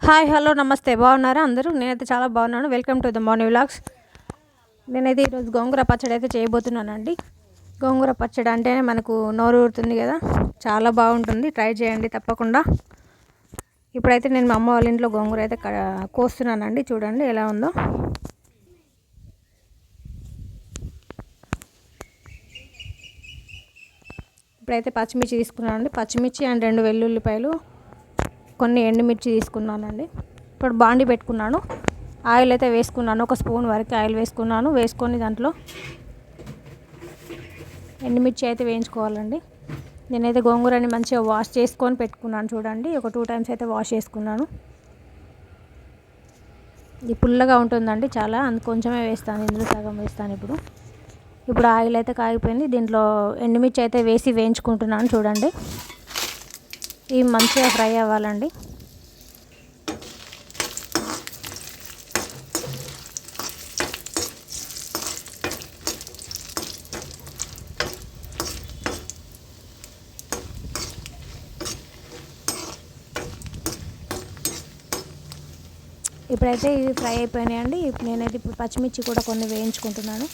Hi hello నమస్తే బాగున్నారా అందరూ? నేనైతే చాలా బాగున్నాను. Welcome to the morning vlogs. నేనైతే ఈరోజు గోంగూర పచ్చడి అయితే చేయబోతున్నానండి. గోంగూర పచ్చడి అంటేనే మనకు నోరు ఊరుతుంది కదా, చాలా బాగుంటుంది. ట్రై చేయండి తప్పకుండా. ఇప్పుడైతే నేను మా అమ్మ వాళ్ళ ఇంట్లో గోంగూర అయితే కోస్తున్నానండి. చూడండి ఎలా ఉందో. ఇప్పుడైతే పచ్చిమిర్చి తీసుకున్నానండి. పచ్చిమిర్చి అండ్ 2 వెల్లుల్లిపాయలు, కొన్ని ఎండుమిర్చి తీసుకున్నానండి. ఇప్పుడు బాండి పెట్టుకున్నాను. ఆయిల్ అయితే వేసుకున్నాను. 1 స్పూన్ వరకు ఆయిల్ వేసుకున్నాను. వేసుకొని దాంట్లో ఎండుమిర్చి అయితే వేయించుకోవాలండి. నేనైతే గోంగూరని మంచిగా వాష్ చేసుకొని పెట్టుకున్నాను. చూడండి, ఒక 2 టైమ్స్ అయితే వాష్ చేసుకున్నాను. ఇది పుల్లగా ఉంటుందండి చాలా, కొంచెమే వేస్తాను. ఇందులో సగం వేస్తాను. ఇప్పుడు ఆయిల్ అయితే కాగిపోయింది. దీంట్లో ఎండుమిర్చి అయితే వేసి వేయించుకుంటున్నాను. చూడండి, ఇవి మంచిగా ఫ్రై అవ్వాలండి. ఇప్పుడైతే ఇవి ఫ్రై అయిపోయినాయండి. నేనైతే ఇప్పుడు పచ్చిమిర్చి కూడా కొన్ని వేయించుకుంటున్నాను.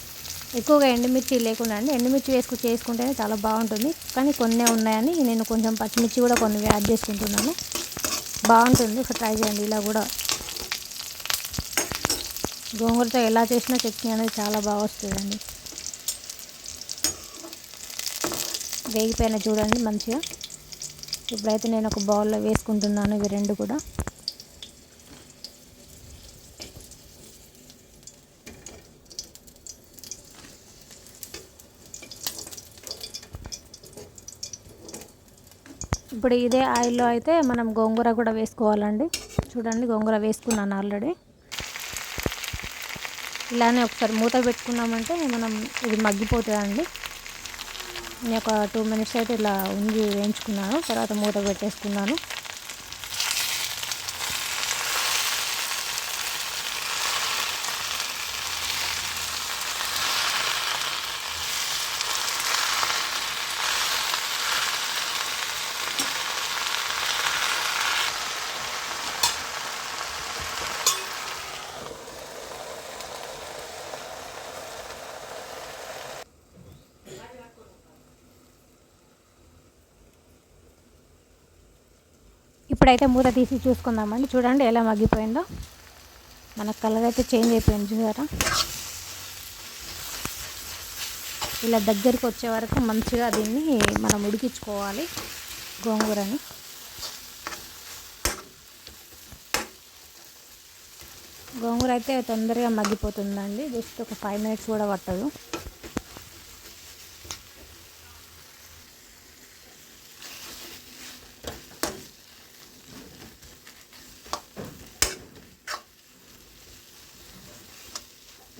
ఎక్కువగా ఎండుమిర్చి లేకుండా అండి, ఎండుమిర్చి చేసుకుంటేనే చాలా బాగుంటుంది. కానీ కొన్ని ఉన్నాయని నేను కొంచెం పచ్చిమిర్చి కూడా కొన్ని యాడ్ చేసుకుంటున్నాను. బాగుంటుంది, ఒక ట్రై చేయండి. ఇలా కూడా గోంగూరతో ఎలా చేసినా చట్నీ అనేది చాలా బాగా వస్తుందండి. వేగిపోయిన చూడండి మంచిగా. ఇప్పుడైతే నేను ఒక బౌల్లో వేసుకుంటున్నాను ఇవి రెండు కూడా. ఇప్పుడు ఇదే ఆయిల్లో అయితే మనం గోంగూర కూడా వేసుకోవాలండి. చూడండి, గోంగూర వేసుకున్నాను ఆల్రెడీ. ఇలానే ఒకసారి మూత పెట్టుకున్నామంటే మనం ఇది మగ్గిపోతుందండి. నేను ఒక 2 మినిట్స్ అయితే ఇలా ఉండి వేయించుకున్నాను. తర్వాత మూత పెట్టేసుకున్నాను. ఇప్పుడైతే మూత తీసి చూసుకుందామండి. చూడండి ఎలా మగ్గిపోయిందో. మన కలర్ అయితే చేంజ్ అయిపోయింది చూసారా. ఇలా దగ్గరికి వచ్చే వరకు మంచిగా దీన్ని మనం ఉడికించుకోవాలి గోంగూరని. గోంగూర అయితే తొందరగా మగ్గిపోతుందండి. జస్ట్ ఒక 5 మినిట్స్ కూడా పట్టదు.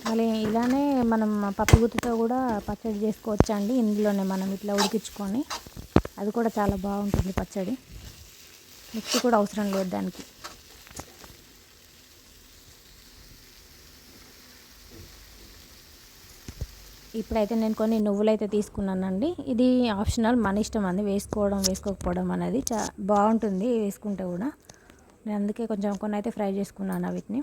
మళ్ళీ ఇలానే మనం పప్పుగుత్తితో కూడా పచ్చడి చేసుకోవచ్చు అండి. ఇందులోనే మనం ఇట్లా ఉడికించుకొని, అది కూడా చాలా బాగుంటుంది పచ్చడి. మిక్సీ కూడా అవసరం లేదు దానికి. ఇప్పుడైతే నేను కొన్ని నువ్వులు అయితే తీసుకున్నానండి. ఇది ఆప్షనల్, మన ఇష్టం అండి, వేసుకోవడం వేసుకోకపోవడం అనేది. బాగుంటుంది వేసుకుంటే కూడా. నేను అందుకే కొంచెం కొన్ని అయితే ఫ్రై చేసుకున్నాను వీటిని.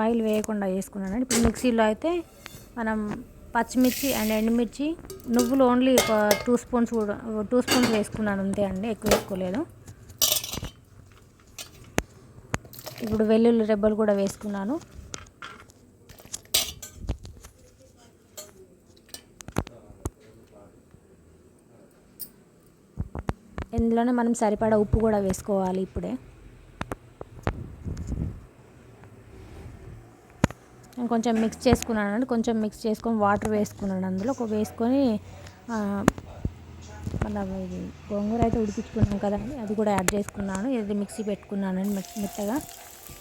ఆయిల్ వేయకుండా వేసుకున్నానండి. ఇప్పుడు మిక్సీలో అయితే మనం పచ్చిమిర్చి అండ్ ఎండుమిర్చి, నువ్వులు ఓన్లీ ఒక 2 స్పూన్స్ కూడా 2 స్పూన్స్ వేసుకున్నాను అంతే అండి, ఎక్కువ వేసుకోలేదు. ఇప్పుడు వెల్లుల్లి రెబ్బలు కూడా వేసుకున్నాను. ఇందులోనే మనం సరిపడా ఉప్పు కూడా వేసుకోవాలి ఇప్పుడే. నేను కొంచెం మిక్స్ చేసుకున్నానండి. కొంచెం మిక్స్ చేసుకొని వాటర్ వేసుకున్నాను అందులో. వేసుకొని మనం ఇది గోంగూర అయితే ఉడికించుకున్నాం కదండి, అది కూడా యాడ్ చేసుకున్నాను. ఇది మిక్సీ పెట్టుకున్నానండి మెత్తగా.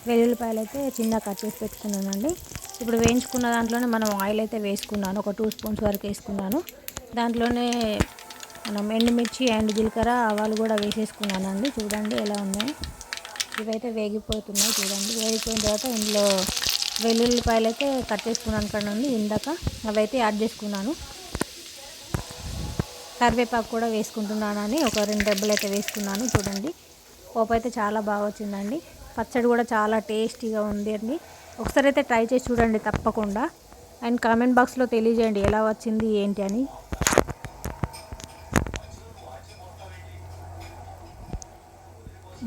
వెల్లుల్లిపాయలు అయితే చిన్నగా కట్ చేసి పెట్టుకున్నానండి. ఇప్పుడు వేయించుకున్న దాంట్లోనే మనం ఆయిల్ అయితే వేసుకున్నాను. ఒక 2 స్పూన్స్ వరకు వేసుకున్నాను. దాంట్లోనే మనం ఎండుమిర్చి అండ్ జీలకర్ర, ఆవాలు కూడా వేసేసుకున్నానండి. చూడండి ఎలా ఉన్నాయి. ఇవైతే వేగిపోతున్నాయి. చూడండి, వేగిపోయిన తర్వాత ఇందులో వెల్లుల్లిపాయలు అయితే కట్ చేసుకున్నాను కదండి ఇందాక, అవి అయితే యాడ్ చేసుకున్నాను. కరివేపాకు కూడా వేసుకుంటున్నానని ఒక 2 రెబ్బలు అయితే వేసుకున్నాను. చూడండి, పోపు అయితే చాలా బాగా వచ్చిందండి. పచ్చడి కూడా చాలా టేస్టీగా ఉంది అండి. ఒకసారి అయితే ట్రై చేసి చూడండి తప్పకుండా. అండ్ కామెంట్ బాక్స్లో తెలియజేయండి ఎలా వచ్చింది ఏంటి అని.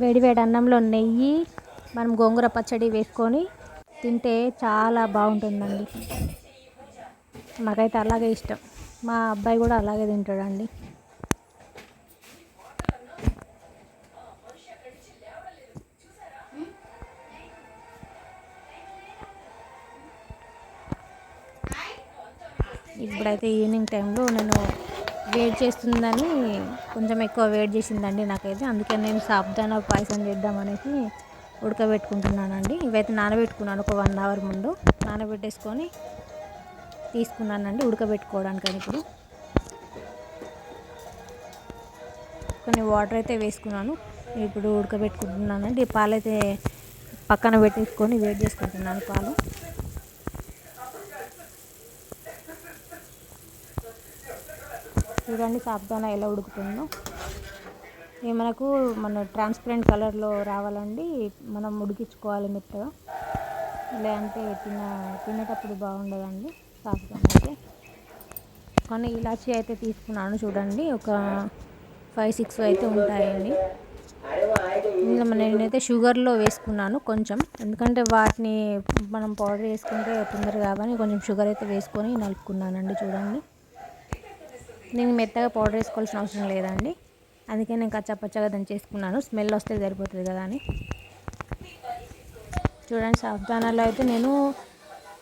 వేడి వేడి అన్నంలో నెయ్యి మనం గోంగూర పచ్చడి వేసుకొని తింటే చాలా బాగుంటుందండి. మాకైతే అలాగే ఇష్టం. మా అబ్బాయి కూడా అలాగే తింటాడండి. ఇప్పుడైతే ఈవినింగ్ టైంలో నేను వేడి చేస్తుందని కొంచెం ఎక్కువ వేడి చేసిందండి నాకైతే. అందుకని నేను సాబుదానా పాయసం చేద్దామనేసి ఉడకబెట్టుకుంటున్నానండి. ఇవైతే నానబెట్టుకున్నాను ఒక 1 అవర్ ముందు. నానబెట్టేసుకొని తీసుకున్నానండి ఉడకబెట్టుకోవడానికని. ఇప్పుడు కొన్ని వాటర్ అయితే వేసుకున్నాను. ఇప్పుడు ఉడకబెట్టుకుంటున్నానండి. పాలైతే పక్కన పెట్టేసుకొని వేడి చేసుకుంటున్నాను పాలు. చూడండి సాబుదానా ఎలా ఉడుకుతుందో. ఇది మన ట్రాన్స్పరెంట్ కలర్లో రావాలండి. మనం ఉడికించుకోవాలి మెత్తగా. ఇలా అంటే తినేటప్పుడు బాగుండదండి సాబుదానా అయితే. కొన్ని ఇలాచీ అయితే తీసుకున్నాను చూడండి. ఒక 5-6 అయితే ఉంటాయండి. నేనైతే షుగర్లో వేసుకున్నాను కొంచెం. ఎందుకంటే వాటిని మనం పౌడర్ వేసుకుంటే తొందరగా కానీ కొంచెం షుగర్ అయితే వేసుకొని నలుపుకున్నానండి. చూడండి, నేను మెత్తగా పౌడర్ వేసుకోవాల్సిన అవసరం లేదండి. అందుకే నేను కచ్చాపచ్చగా దంచేసుకున్నాను. స్మెల్ వస్తే సరిపోతుంది కదా అని. చూడండి సాబుదానాలో అయితే నేను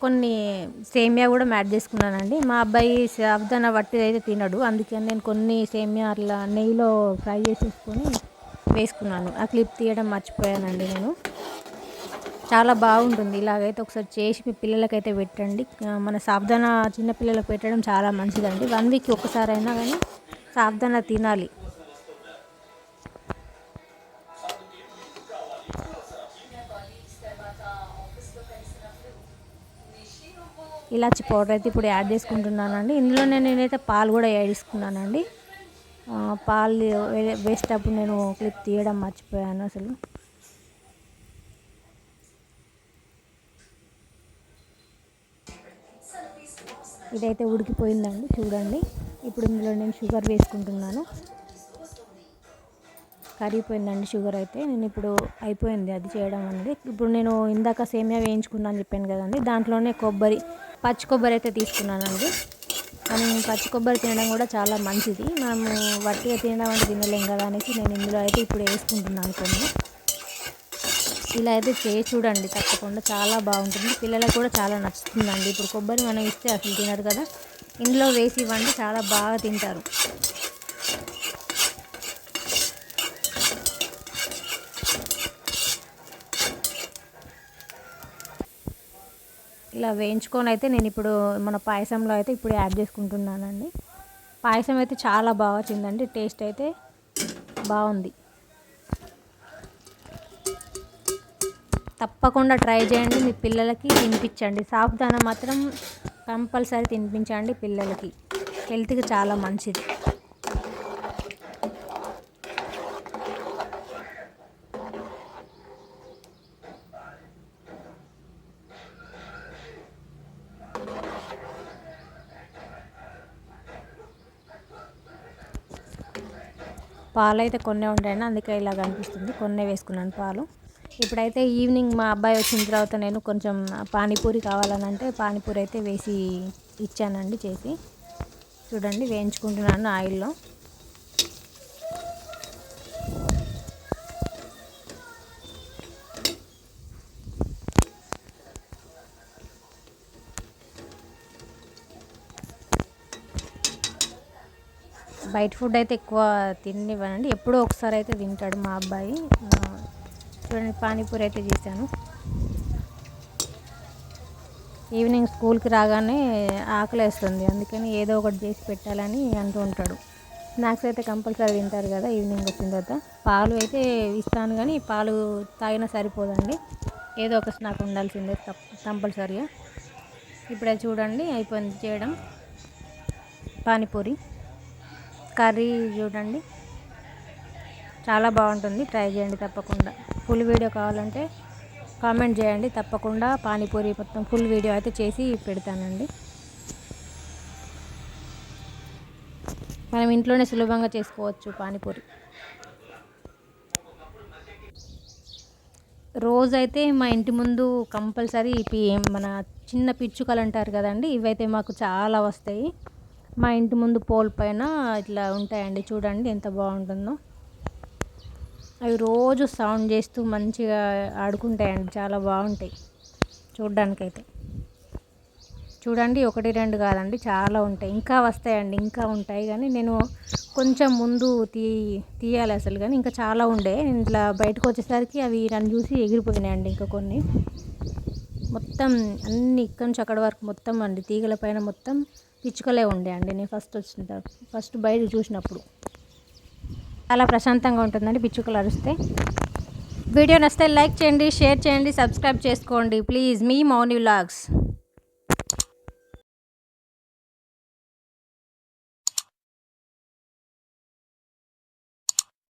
కొన్ని సేమియా కూడా యాడ్ చేసుకున్నానండి. మా అబ్బాయి సాబుదానా వట్టిది అయితే తినడు. అందుకని నేను కొన్ని సేమియా అట్లా నెయ్యిలో ఫ్రై చేసేసుకొని వేసుకున్నాను. ఆ క్లిప్ తీయడం మర్చిపోయానండి నేను. చాలా బాగుంటుంది. ఇలాగైతే ఒకసారి చేసి మీ పిల్లలకైతే పెట్టండి. మన సాబుదానా చిన్నపిల్లలకు పెట్టడం చాలా మంచిదండి. 1 వీక్కి ఒకసారి అయినా కానీ సాబుదానా తినాలి. ఇలాచి పౌడర్ అయితే ఇప్పుడు యాడ్ చేసుకుంటున్నానండి. ఇందులో నేనైతే పాలు కూడా యాడ్ చేసుకున్నానండి. పాలు వేసేటప్పుడు నేను క్లిప్ తీయడం మర్చిపోయాను అసలు. ఇదైతే ఉడికిపోయిందండి చూడండి. ఇప్పుడు ఇందులో నేను షుగర్ వేసుకుంటున్నాను. కరిగిపోయిందండి షుగర్ అయితే. నేను ఇప్పుడు అయిపోయింది అది చేయడం అనేది. ఇప్పుడు నేను ఇందాక సేమియా వేయించుకున్నాను చెప్పాను కదండి. దాంట్లోనే పచ్చి కొబ్బరి అయితే తీసుకున్నానండి. మనం పచ్చి కొబ్బరి తినడం కూడా చాలా మంచిది. మనము వట్టిగా తినడం అంటే తినలేం కదా అనేసి నేను ఇందులో అయితే ఇప్పుడు వేసుకుంటున్నాను కొన్ని. ఇలా అయితే చేసి చూడండి తప్పకుండా, చాలా బాగుంటుంది. పిల్లలకు కూడా చాలా నచ్చుతుందండి. ఇప్పుడు కొబ్బరి మనం ఇస్తే అసలు తినరు కదా. ఇందులో వేసి ఇవ్వండి, చాలా బాగా తింటారు. ఇలా వేయించుకొని అయితే నేను ఇప్పుడు మన పాయసంలో అయితే ఇప్పుడు యాడ్ చేసుకుంటున్నానండి. పాయసం అయితే చాలా బాగా వచ్చిందండి. టేస్ట్ అయితే బాగుంది. తప్పకుండా ట్రై చేయండి. మీ పిల్లలకి తినిపించండి. సాబుదానా మాత్రం కంపల్సరీ తినిపించండి పిల్లలకి. హెల్త్కి చాలా మంచిది. పాలు అయితే కొన్నే ఉంటాయండి, అందుకే ఇలా కనిపిస్తుంది. కొన్నే వేసుకున్నాను పాలు. ఇప్పుడైతే ఈవినింగ్ మా అబ్బాయి వచ్చిన తర్వాత నేను కొంచెం పానీపూరి కావాలని అంటే పానీపూరి అయితే వేసి ఇచ్చానండి చేసి. చూడండి వేయించుకుంటున్నాను ఆయిల్లో. బయట ఫుడ్ అయితే ఎక్కువ తిననివ్వనండి. ఎప్పుడో ఒకసారి అయితే తింటాడు మా అబ్బాయి. చూడండి పానీపూరి అయితే చేశాను. ఈవినింగ్ స్కూల్కి రాగానే ఆకలేస్తుంది, అందుకని ఏదో ఒకటి చేసి పెట్టాలని అంటూ ఉంటాడు. స్నాక్స్ అయితే కంపల్సరీ తింటారు కదా ఈవినింగ్ వచ్చిన తర్వాత. పాలు అయితే ఇస్తాను కానీ పాలు తాగినా సరిపోదండి, ఏదో ఒక స్నాక్ ఉండాల్సిందే కంపల్సరీగా. ఇప్పుడే చూడండి అయిపోయింది చేయడం పానీపూరి. కర్రీ చూడండి చాలా బాగుంటుంది, ట్రై చేయండి తప్పకుండా. ఫుల్ వీడియో కావాలంటే కామెంట్ చేయండి, తప్పకుండా పానీపూరి మొత్తం ఫుల్ వీడియో అయితే చేసి పెడతానండి. మనం ఇంట్లోనే సులభంగా చేసుకోవచ్చు పానీపూరి. రోజైతే మా ఇంటి ముందు కంపల్సరీ మన చిన్న పిచ్చుకలు అంటారు కదండి, ఇవైతే మాకు చాలా వస్తాయి. మా ఇంటి ముందు పోల్ పైన ఇట్లా ఉంటాయండి, చూడండి ఎంత బాగుంటుందో. అవి రోజు సౌండ్ చేస్తూ మంచిగా ఆడుకుంటాయండి, చాలా బాగుంటాయి చూడ్డానికైతే. చూడండి, 1 2 కాదండి, చాలా ఉంటాయి, ఇంకా వస్తాయండి, ఇంకా ఉంటాయి. కానీ నేను కొంచెం ముందు తీయాలి అసలు, కానీ ఇంకా చాలా ఉండే. నేను ఇట్లా బయటకు వచ్చేసరికి అవి నన్ను చూసి ఎగిరిపోయినాయండి. ఇంకా కొన్ని మొత్తం అన్ని ఇక్కడి నుంచి అక్కడి వరకు మొత్తం అండి, తీగల పైన మొత్తం పిచ్చుకలే ఉండే అండి. నేను ఫస్ట్ బయట చూసినప్పుడు చాలా ప్రశాంతంగా ఉంటుందండి పిచ్చుకలు అరిస్తే. వీడియో నచ్చితే లైక్ చేయండి, షేర్ చేయండి, సబ్స్క్రైబ్ చేసుకోండి ప్లీజ్. Me Mouni vlogs.